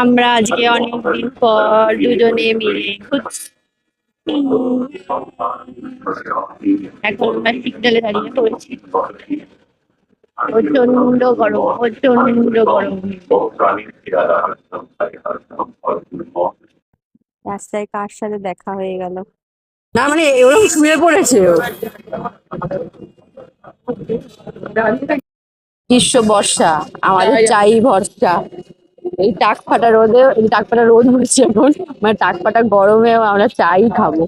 আমরা আজকে অনেকদিন পর দুজনে মিলে ঘুরছি। এখন আমরা সিগন্যালে দাঁড়িয়ে পড়েছি। প্রচন্ড গরম, প্রচন্ড গরম। রাস্তায় কার সাথে দেখা হয়ে গেল? না মানে ওরকম শুয়ে পড়েছে ও। গ্রীষ্ম বর্ষা আমাদের চাই ভরসা। এই টাক ফাটা রোদে, এই টাক ফাটা রোদ হচ্ছে এখন, মানে টাক ফাটা গরমে আমরা চাই খাবো।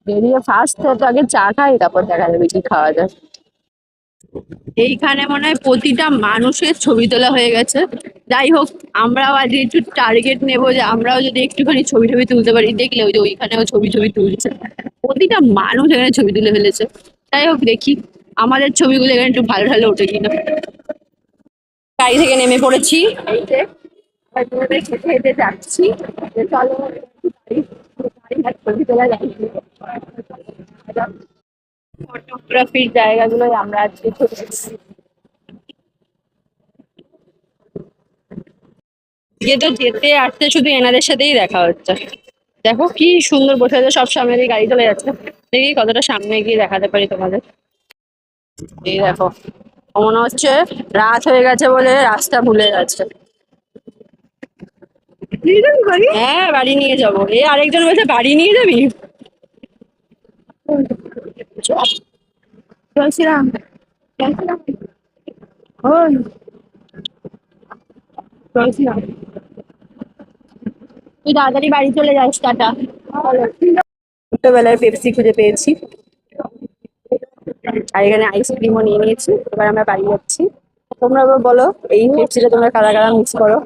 বেরিয়ে ফার্স্ট তো আগে চা খাই, তারপর দেখা যাবে কি খাওয়া যায়। এইখানে মনে হয় প্রতিটা মানুষের ছবি তোলা হয়ে গেছে। যাই হোক, আমরাও আজ একটু টার্গেট নেবো যে আমরাও যদি একটুখানি ছবি টবি তুলতে পারি। দেখলে ওই যে ওইখানেও ছবি টবি তুলছে, প্রতিটা মানুষ এখানে ছবি তুলে ফেলেছে। যাই হোক, দেখি আমাদের ছবিগুলো এখানে একটু ভালো ভালো ওঠে কিনা। গাড়ি থেকে নেমে পড়েছি। এই যে হেঁটে হেঁটে যাচ্ছি, যে চলো ছবি তোলা যাচ্ছে। ফটোগ্রাফির জায়গাগুলোয় আমরা আজকে চলে এসেছি। গিয়ে তো যেতে আসতে শুধু এনাদের সাথেই দেখা হচ্ছে। দেখো কি সুন্দর বসে আছে, সব সামনে দিয়ে গাড়ি চলে যাচ্ছে। দেখি কতটা সামনে গিয়ে দেখাতে পারি তোমাদের। এই দেখো, মনে হচ্ছে রাত হয়ে গেছে বলে রাস্তা ভুলে যাচ্ছে। হ্যাঁ, বাড়ি নিয়ে যাবো। এ আরেকজন বলছে বাড়ি নিয়ে যাবি। বলছিলাম বলছিলাম ওই বলছিলাম তুই তাড়াতাড়ি বাড়ি চলে যাস, টাটা। ছোটবেলায় পেপসি খুঁজে পেয়েছি, আর এখানে আইসক্রিমও নিয়ে নিয়েছি। এবার আমরা বাড়ি যাচ্ছি। তোমরা এবার বলো এই পেপসিটা তোমরা কারা কারা মিস করো।